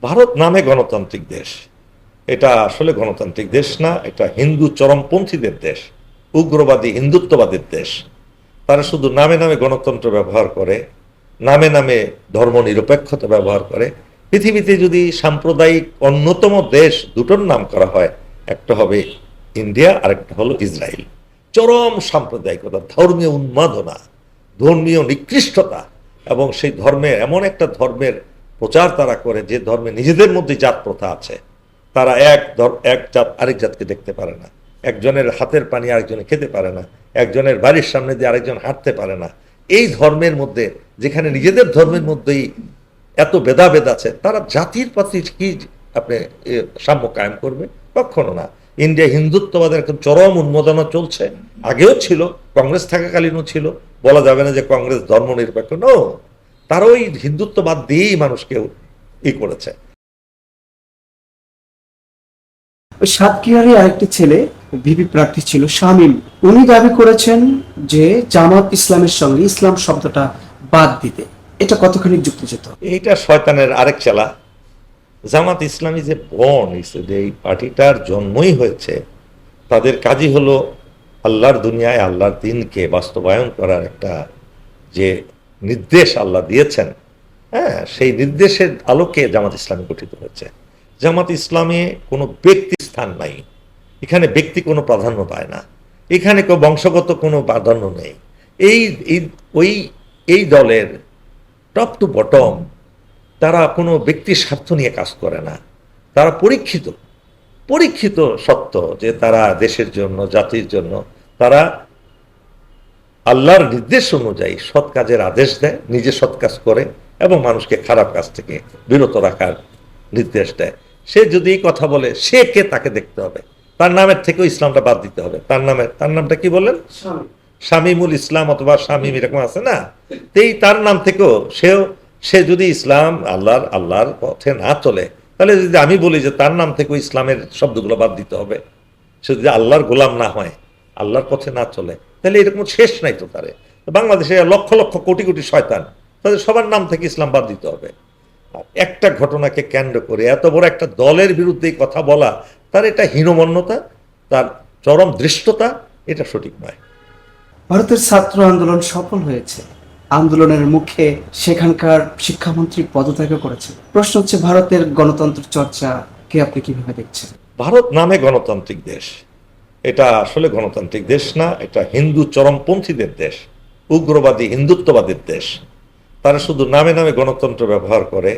ভারত নামে গণতান্ত্রিক দেশ, এটা আসলে গণতান্ত্রিক দেশ না, এটা হিন্দু চরমপন্থীদের দেশ, উগ্রবাদী হিন্দুত্ববাদের দেশ। তারা শুধু নামে নামে গণতন্ত্র ব্যবহার করে, নামে নামে ধর্মনিরপেক্ষতা ব্যবহার করে। পৃথিবীতে যদি সাম্প্রদায়িক অন্যতম দেশ দুটোর নাম করা হয়, একটা হবে ইন্ডিয়া আর একটা হলো ইসরায়েল। চরম সাম্প্রদায়িকতা, ধর্মীয় উন্মাদনা, ধর্মীয় নিকৃষ্টতা, এবং সেই ধর্মের এমন একটা ধর্মের প্রচার তারা করে যে ধর্মে নিজেদের মধ্যে জাত প্রথা আছে। তারা এক জাত আরেক জাতকে দেখতে পারে না, একজনের হাতের পানি আরেকজনে খেতে পারে না, একজনের বাড়ির সামনে দিয়ে আরেকজন হাঁটতে পারে না। এই ধর্মের মধ্যে, যেখানে নিজেদের ধর্মের মধ্যেই এত ভেদাভেদ আছে, তারা জাতির প্রতি কি আপনি সাম্য কায়েম করবে? কখনো না। ইন্ডিয়া হিন্দুত্ববাদের এখন চরম উন্মোদনা চলছে, আগেও ছিল, কংগ্রেস থাকাকালীনও ছিল। বলা যাবে না যে কংগ্রেস ধর্মনিরপেক্ষ, নো, তারা ওই হিন্দুত্ববাদ দিয়েই মানুষকে করেছে। ওই সাতক্ষীরারই আরেকটি ছেলে ভিপি প্রার্থী ছিল শামীম, উনি দাবি করেছেন যে জামাত ইসলামের সঙ্গে ইসলাম শব্দটা বাদ দিতে। এটা কতখানি যুক্তিযুক্ত? এইটা শয়তানের আরেক চালা। জামাত ইসলামী যে যে এই পার্টিটার জন্মই হয়েছে, তাদের কাজই হলো আল্লাহর দুনিয়ায় আল্লাহর দিনকে বাস্তবায়ন করার একটা যে নির্দেশ আল্লাহ দিয়েছেন, হ্যাঁ, সেই নির্দেশের আলোকে জামাত ইসলামী গঠিত হয়েছে। জামাত ইসলামে কোনো ব্যক্তি স্থান নাই, এখানে ব্যক্তি কোনো প্রাধান্য পায় না, এখানে কেউ বংশগত কোনো প্রাধান্য নেই। এই ওই এই দলের টপ টু বটম তারা কোনো ব্যক্তির স্বার্থ নিয়ে কাজ করে না। তারা পরীক্ষিত সত্য যে তারা দেশের জন্য, জাতির জন্য তারা আল্লাহর নির্দেশ অনুযায়ী সৎ কাজের আদেশ দেয়, নিজে সৎ কাজ করে এবং মানুষকে খারাপ কাজ থেকে বিরত রাখার নির্দেশ দেয়। সে যদি এই কথা বলে, সে কে তাকে দেখতে হবে, তার নামের থেকেও ইসলামটা বাদ দিতে হবে। তার নামটা কি বললেন? শামীমুল ইসলাম অথবা শামীম, এরকম আছে না? এই তার নাম থেকেও সে যদি ইসলাম আল্লাহর পথে না চলে, তাহলে যদি আমি বলি যে তার নাম থেকেও ইসলামের শব্দগুলো বাদ দিতে হবে, সে যদি আল্লাহর গোলাম না হয়, আল্লাহর পথে না চলে, তাহলে এরকম শেষ নাই তো তারে। বাংলাদেশে লক্ষ লক্ষ কোটি কোটি শয়তান, তাদের সবার নাম থেকে ইসলাম বাদ দিতে হবে। একটা ঘটনাকে কেন্দ্র করে এত বড় একটা দলের বিরুদ্ধে কথা বলা, তার এটা হীনমন্যতা, তার চরম দৃষ্টতা, এটা সঠিক নয়। ভারতের ছাত্র আন্দোলন সফল হয়েছে, আন্দোলনের মুখে সেখানকার শিক্ষামন্ত্রী পদত্যাগ করেছে। প্রশ্ন হচ্ছে, ভারতের গণতন্ত্র চর্চা কে আপনি কিভাবে দেখছেন? ভারত নামে গণতান্ত্রিক দেশ, এটা আসলে গণতান্ত্রিক দেশ না, এটা হিন্দু চরমপন্থীদের দেশ, উগ্রবাদী হিন্দুত্ববাদের দেশ। তারা শুধু নামে নামে গণতন্ত্র ব্যবহার করে,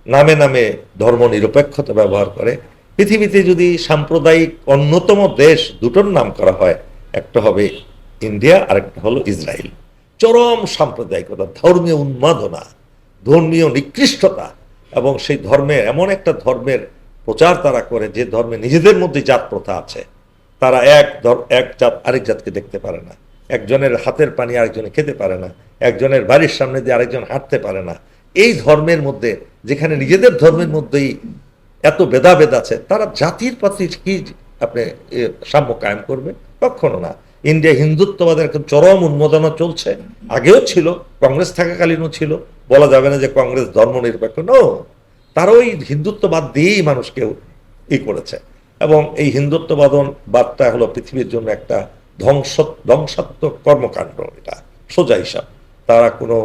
নামে নামে ধর্মনিরপেক্ষতা ব্যবহার করে। পৃথিবীতে যদি সাম্প্রদায়িক অন্যতম দেশ দুটোর নাম করা হয়, একটা হবে ইন্ডিয়া আর একটা হলো ইসরায়েল। চরম সাম্প্রদায়িকতা, ধর্মীয় উন্মাদনা, ধর্মীয় নিকৃষ্টতা, এবং সেই ধর্মের এমন একটা ধর্মের প্রচার তারা করে যে ধর্মে নিজেদের মধ্যে জাত প্রথা আছে। তারা এক জাত আরেক জাতকে দেখতে পারে না, একজনের হাতের পানি আরেকজনে খেতে পারে না, একজনের বাড়ির সামনে দিয়ে আরেকজন হাঁটতে পারে না। এই ধর্মের মধ্যে, যেখানে নিজেদের ধর্মের মধ্যেই এত ভেদাভেদ আছে, তারা জাতির প্রতি কি আপনি সাম্য কায়েম করবে? কখনো না। ইন্ডিয়া হিন্দুত্ববাদের এখন চরম উন্মোদনা চলছে, আগেও ছিল, কংগ্রেস থাকাকালীনও ছিল। বলা যাবে না যে কংগ্রেস ধর্মনিরপেক্ষ, নো, তারা ওই হিন্দুত্ববাদ দিয়েই মানুষকে করেছে। এবং এই হিন্দুত্ববাদটা হলো পৃথিবীর জন্য একটা ধ্বংসাত্মক কর্মকাণ্ড। এটা সোজা হিসাব। তারা কোনো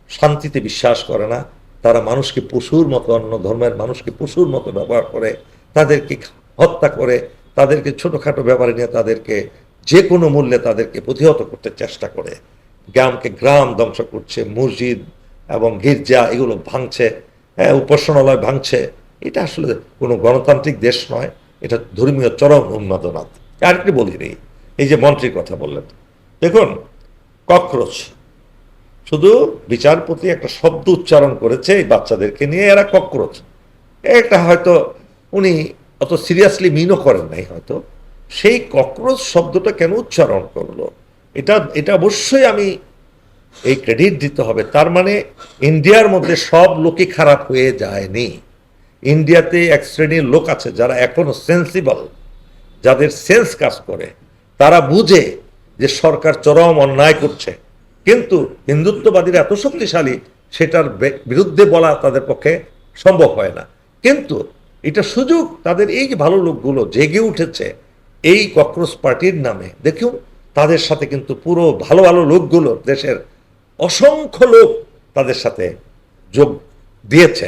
শান্তিতে বিশ্বাস করে না, তারা মানুষকে পশুর মতো, অন্য ধর্মের মানুষকে পশুর মতো ব্যবহার করে, তাদেরকে হত্যা করে, তাদেরকে ছোটোখাটো ব্যাপারে নিয়ে তাদেরকে যে কোনো মূল্যে তাদেরকে প্রতিহত করতে চেষ্টা করে। গ্রাম ধ্বংস করছে, মসজিদ এবং গির্জা এগুলো ভাঙছে, উপাসনালয় ভাঙছে। এটা আসলে কোনো গণতান্ত্রিক দেশ নয়, এটা ধর্মীয় চরম উন্মাদনা। আরেকটি বলিনি, এই যে মন্ত্রীর কথা বললেন, দেখুন, ককরোচ, শুধু বিচারপতি একটা শব্দ উচ্চারণ করেছে এই বাচ্চাদেরকে নিয়ে, এরা ককরোচ। এটা হয়তো উনি অত সিরিয়াসলি মিনও করেন নাই হয়তো। সেই ককরোচ শব্দটা কেন উচ্চারণ করলো, এটা অবশ্যই আমি এই ক্রেডিট দিতে হবে। তার মানে ইন্ডিয়ার মধ্যে সব লোকই খারাপ হয়ে যায়নি। ইন্ডিয়াতে এক শ্রেণীর লোক আছে যারা এখনো সেন্সিবল, যাদের সেন্স কাজ করে, তারা বুঝে যে সরকার চরম অন্যায় করছে, কিন্তু হিন্দুত্ববাদীরা এত শক্তিশালী, সেটার বিরুদ্ধে বলা তাদের পক্ষে সম্ভব হয় না। কিন্তু এটা সুযোগ, তাদের এই যে ভালো লোকগুলো জেগে উঠেছে এই ককরোচ পার্টির নামে, দেখুন তাদের সাথে কিন্তু পুরো ভালো ভালো লোকগুলো, দেশের অসংখ্য লোক তাদের সাথে যোগ দিয়েছে।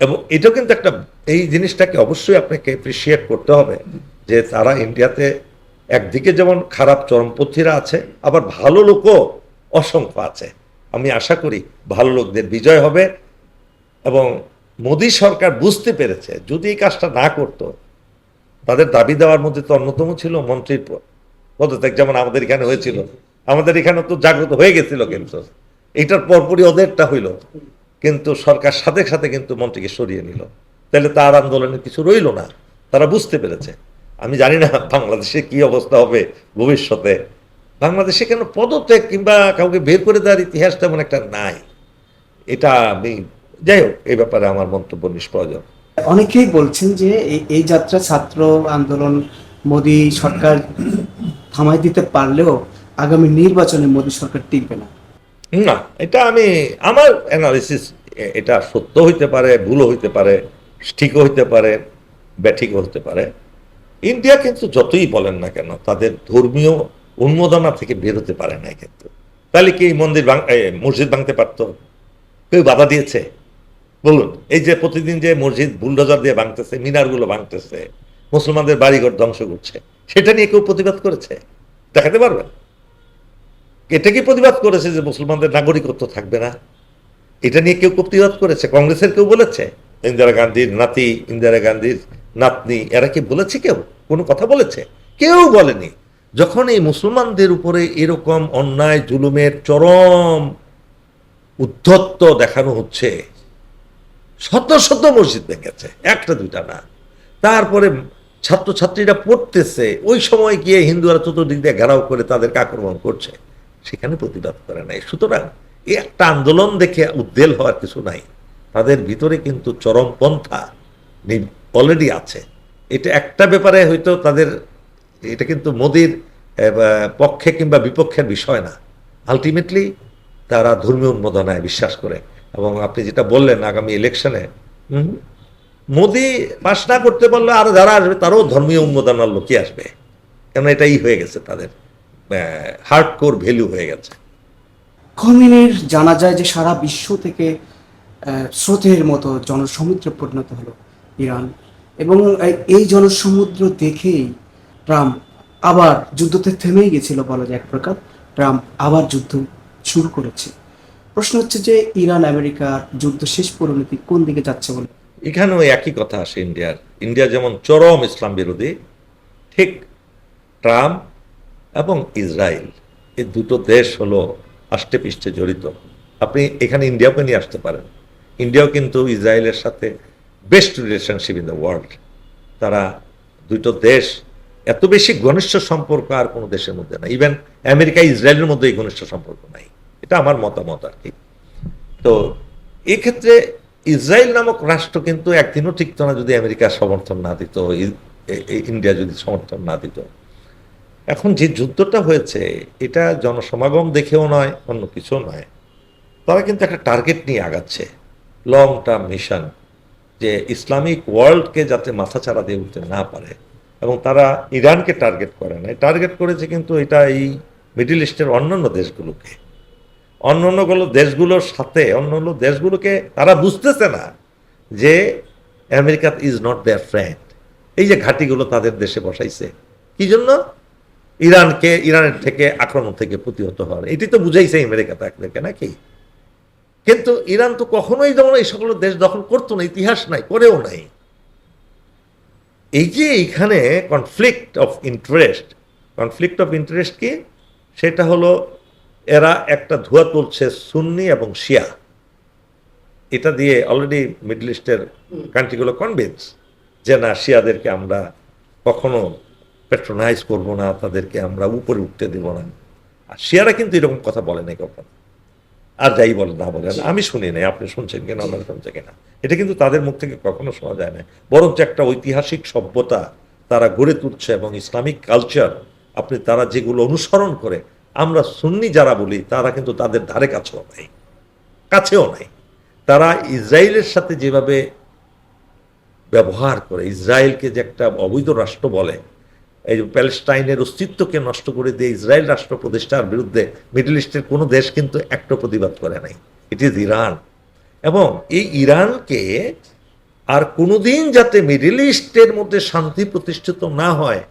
এবং এটাও কিন্তু একটা, এই জিনিসটাকে অবশ্যই আপনাকে অ্যাপ্রিসিয়েট করতে হবে যে তারা ইন্ডিয়াতে একদিকে যেমন খারাপ চরমপন্থীরা আছে, আবার ভালো লোকও অসংখ্য আছে। আমি আশা করি ভালো লোকদের বিজয় হবে। এবং মোদী সরকার বুঝতে পেরেছে যদি এই কাজটা না করত, তাদের দাবি দেওয়ার মধ্যে তো অন্যতম ছিল মন্ত্রীর পদত্যাগ, যেমন আমাদের এখানে হয়েছিল। আমাদের এখানে তো জাগ্রত হয়ে গেছিল, কিন্তু এইটার পরপরই ওদেরটা হইল, কিন্তু সরকার সাথে সাথে কিন্তু মন্ত্রীকে সরিয়ে নিল। তাহলে তার আন্দোলনের কিছু রইল না। তারা বুঝতে পেরেছে। আমি জানি না বাংলাদেশে কি অবস্থা হবে ভবিষ্যতে। বাংলাদেশে কেন পদত্যাগ কিংবা কাউকে বের করে দেওয়ার ইতিহাস তেমন একটা নাই। এটা আমি, যাই হোক, এই ব্যাপারে আমার মন্তব্য নিষ্প্রয়োজন। অনেকেই বলছেন যে এই যাত্রা ছাত্র আন্দোলন মোদী সরকার থামাই দিতে পারলেও আগামী নির্বাচনে মোদী সরকার টিকবে না। না, এটা আমি, আমার অ্যানালিসিস, এটা সত্য হইতে পারে, ভুলও হইতে পারে, ঠিকও হইতে পারে, ব্যাঠিকও হতে পারে। ইন্ডিয়া কিন্তু যতই বলেন না কেন তাদের ধর্মীয় উন্মাদনা থেকে বের হতে পারে না। কিন্তু তাহলে কি এই মসজিদ ভাঙতে পারত? কেউ বাধা দিয়েছে? বলুন। এই যে প্রতিদিন যে মসজিদ বুলডোজার দিয়ে ভাঙতেছে, মিনারগুলো ভাঙতেছে, মুসলমানদের বাড়িঘর ধ্বংস করছে, সেটা নিয়ে কেউ প্রতিবাদ করেছে? দেখাতে পারবেন? এটা কি প্রতিবাদ করেছে যে মুসলমানদের নাগরিকত্ব থাকবে না? এটা নিয়ে কেউ প্রতিবাদ করেছে? কংগ্রেসের কেউ বলেছে? ইন্দিরা গান্ধীর নাতি, ইন্দিরা গান্ধীর নাতনি, এরা কি বলেছে? কেউ কোনো কথা বলেছে? কেউ বলেনি। যখন এই মুসলমানদের উপরে এরকম অন্যায় জুলুমের চরম উদ্ধত্ত দেখানো হচ্ছে, শত শত মসজিদ ভেঙেছে, একটা দুইটা না। তারপরে ছাত্রছাত্রীরা পড়তেছে, ওই সময় গিয়ে হিন্দুরা চতুর্দিক দিয়ে ঘেরাও করে তাদেরকে আক্রমণ করছে, সেখানে প্রতিবাদ করে নাই। সুতরাং এই একটা আন্দোলন দেখে উদ্বেল হওয়ার কিছু নাই। তাদের ভিতরে কিন্তু চরমপন্থা অলরেডি আছে। এটা একটা ব্যাপারে হয়তো তাদের, এটা কিন্তু মোদির পক্ষে কিংবা বিপক্ষের বিষয় না। আলটিমেটলি তারা ধর্মীয় উন্মাদনায় বিশ্বাস করে। এবং আপনি যেটা বললেন আগামী ইলেকশনে মোদি পাস না করতে পারলে আরো যারা আসবে তারাও ধর্মীয় উন্মাদনার লোকই আসবে, কেন এটাই হয়ে গেছে তাদের হার্ডকোর ভ্যালু হয়ে গেছে। খোমেনির জানা যায় যে সারা বিশ্ব থেকে স্রোতের মতো জনসমুদ্রে পরিণত হলো ইরান, এবং এই জনসমুদ্র দেখেই ট্রাম্প আবার যুদ্ধতে থেমেই গেছিল বলা যায় এক প্রকার। ট্রাম্প আবার যুদ্ধ শুরু করেছে। প্রশ্ন হচ্ছে যে ইরান আমেরিকার যুদ্ধ শেষ পরিণতি কোন দিকে যাচ্ছে বলে? এখানেও একই কথা আসে ইন্ডিয়ার। ইন্ডিয়া যেমন চরম ইসলাম বিরোধী, ঠিক ট্রাম্প এবং ইসরায়েল, এই দুটো দেশ হলো আষ্টে পৃষ্ঠে জড়িত। আপনি এখানে ইন্ডিয়াকে নিয়ে আসতে পারেন। ইন্ডিয়াও কিন্তু ইসরায়েলের সাথে best relationship in the world. তারা দুটো দেশ এত বেশি ঘনিষ্ঠ সম্পর্ক আর কোনো দেশের মধ্যে নাই। ইভেন আমেরিকা ইসরায়েলের মধ্যে এই ঘনিষ্ঠ সম্পর্ক নাই। এটা আমার মতামত আর কি। তো এক্ষেত্রে ইসরায়েল নামক রাষ্ট্র কিন্তু একদিনও টিকত না যদি আমেরিকা সমর্থন না দিত, ইন্ডিয়া যদি সমর্থন না দিত। এখন যে যুদ্ধটা হয়েছে এটা জনসমাগম দেখেও নয়, অন্য কিছু নয়। তারা কিন্তু একটা টার্গেট নিয়ে আগাচ্ছে, লং টার্ম মিশন, যে ইসলামিক ওয়ার্ল্ডকে যাতে মাথাচাড়া দিয়ে উঠতে না পারে। এবং তারা ইরানকে টার্গেট করে না, টার্গেট করেছে কিন্তু এটা এই মিডল ইস্টের অন্যান্য দেশগুলোকে, অন্যান্য দেশগুলোর সাথে, অন্যান্য দেশগুলোকে তারা বুঝতেছে না যে America is not their friend. এই যে ঘাঁটিগুলো তাদের দেশে বসাইছে কি জন্য? ইরানকে, ইরানের থেকে আক্রমণ থেকে প্রতিহত হওয়ার। এটি তো বুঝাইছে আমেরিকা তাদেরকে, নাকি? কিন্তু ইরান তো কখনোই যেমন এই সকল দেশ দখল করতো না, ইতিহাস নাই, করেও নাই। এই যে এইখানে কনফ্লিক্ট অফ ইন্টারেস্ট কি? সেটা হলো এরা একটা ধোঁয়া তুলছে সুন্নি এবং শিয়া। এটা দিয়ে অলরেডি মিডল ইস্টের কান্ট্রিগুলো কনভিন্স যে না, শিয়াদেরকে আমরা কখনো প্যাট্রোনাইজ করবো না, তাদেরকে আমরা উপরে উঠতে দেব না। আর শিয়ারা কিন্তু এরকম কথা বলে নাই কখনো। আর যাই বলে না বলে, আমি শুনি নাই, আপনি শুনছেন কিনা, আপনারা শুনছেন কিনা, এটা কিন্তু তাদের মুখ থেকে কখনো শোনা যায় না। বরঞ্চ একটা ঐতিহাসিক সভ্যতা তারা গড়ে তুলছে এবং ইসলামিক কালচার, আপনি তারা যেগুলো অনুসরণ করে, আমরা সুন্নি যারা বলি তারা কিন্তু তাদের ধারে কাছেও নাই। তারা ইসরায়েলের সাথে যেভাবে ব্যবহার করে ইসরায়েলকে যে একটা অবৈধ রাষ্ট্র বলে, এই যে প্যালেস্টাইনের অস্তিত্বকে নষ্ট করে দিয়ে ইসরায়েল রাষ্ট্র প্রতিষ্ঠার বিরুদ্ধে মিডল ইস্টের কোনো দেশ কিন্তু একটা প্রতিবাদ করে নাই। It is Iran. এবং এই ইরানকে আর কোনোদিন যাতে মিডল ইস্টের মধ্যে শান্তি প্রতিষ্ঠিত না হয়,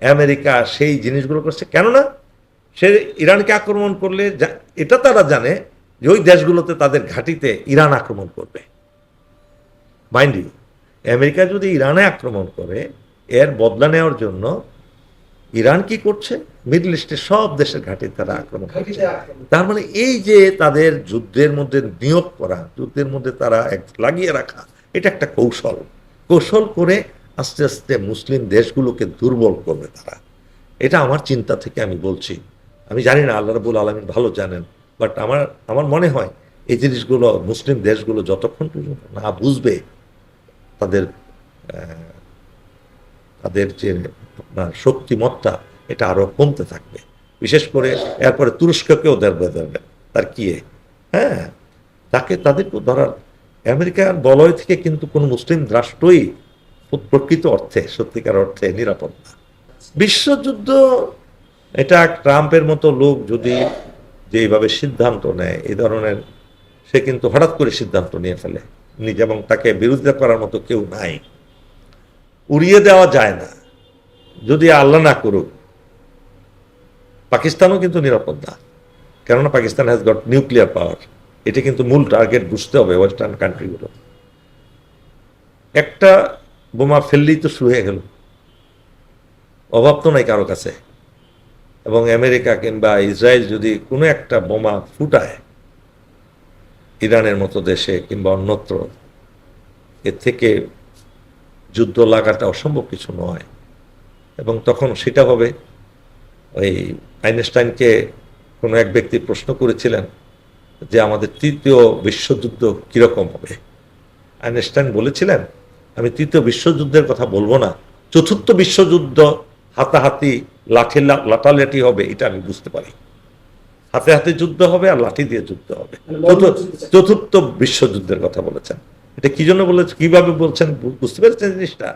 আমেরিকা সেই জিনিসগুলো করছে। কেননা সে ইরানকে আক্রমণ করলে এটা তারা জানে যে ওই দেশগুলোতে তাদের ঘাঁটিতে ইরান আক্রমণ করবে। মাইন্ড ইউ, আমেরিকা যদি ইরানে আক্রমণ করে, এর বদলা নেওয়ার জন্য ইরান কি করছে, মিডল ইস্টের সব দেশের ঘাঁটি তারা আক্রমণ করছে। তার মানে এই যে তাদের যুদ্ধের মধ্যে নিয়োগ করা, যুদ্ধের মধ্যে তারা লাগিয়ে রাখা, এটা একটা কৌশল। কৌশল করে আস্তে আস্তে মুসলিম দেশগুলোকে দুর্বল করবে তারা। এটা আমার চিন্তা থেকে আমি বলছি। আমি জানি না, আল্লাহ রাব্বুল আলামিন ভালো জানেন, বাট আমার মনে হয় এই জিনিসগুলো মুসলিম দেশগুলো যতক্ষণ পর্যন্ত না বুঝবে, তাদের তাদের যে শক্তিমত্তা এটা আরো কমতে থাকবে। বিশেষ করে এরপরে তুরস্ককেও দেবে তার কি, হ্যাঁ, তাদেরকে ধরার আমেরিকার বলয় থেকে কিন্তু কোনো মুসলিম রাষ্ট্রই প্রকৃত অর্থে, সত্যিকার অর্থে নিরাপদ না। বিশ্বযুদ্ধ, এটা ট্রাম্পের মতো লোক যদি যেভাবে সিদ্ধান্ত নেয়, এই ধরনের, সে কিন্তু হঠাৎ করে সিদ্ধান্ত নিয়ে ফেলে নিজে, এবং তাকে বিরোধিতা করার মতো কেউ নাই। উড়িয়ে দেওয়া যায় না, যদি আল্লাহ না করুক। পাকিস্তানও কিন্তু নিরাপদ না, কেননা Pakistan has got nuclear power. এটা কিন্তু মূল টার্গেট বুঝতে হবে ওয়েস্টার্ন কান্ট্রিগুলো। একটা বোমা ফেললেই তো শুরু হয়ে গেল, অভাব তো নাই কারো কাছে। এবং আমেরিকা কিংবা ইসরায়েল যদি কোনো একটা বোমা ফুটায় ইরানের মতো দেশে কিংবা অন্যত্র, এর থেকে যুদ্ধ লাগাটা অসম্ভব কিছু নয়। এবং তখন সেটা হবে, ওই আইনস্টাইনকে কোনো এক ব্যক্তি প্রশ্ন করেছিলেন যে আমাদের তৃতীয় বিশ্বযুদ্ধ কিরকম হবে। আইনস্টাইন বলেছিলেন, আমি তৃতীয় বিশ্বযুদ্ধের কথা বলবো না, চতুর্থ বিশ্বযুদ্ধ হাতাহাতি লাঠালাঠি হবে, এটা আমি বুঝতে পারি। হাতে হাতে যুদ্ধ হবে আর লাঠি দিয়ে যুদ্ধ হবে। চতুর্থ বিশ্বযুদ্ধের কথা বলেছেন। এটা কি জন্য বলেছেন, কিভাবে বলছেন, বুঝতে পেরেছেন জিনিসটা?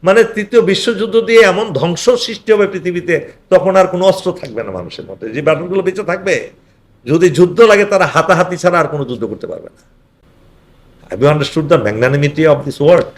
মানে তৃতীয় বিশ্বযুদ্ধ দিয়ে এমন ধ্বংস সৃষ্টি হবে পৃথিবীতে, তখন আর কোনো অস্ত্র থাকবে না মানুষের মধ্যে। যে বাটনগুলো বেঁচে থাকবে, যদি যুদ্ধ লাগে তারা হাতাহাতি ছাড়া আর কোনো যুদ্ধ করতে পারবে না। Have you understood the magnanimity of this world?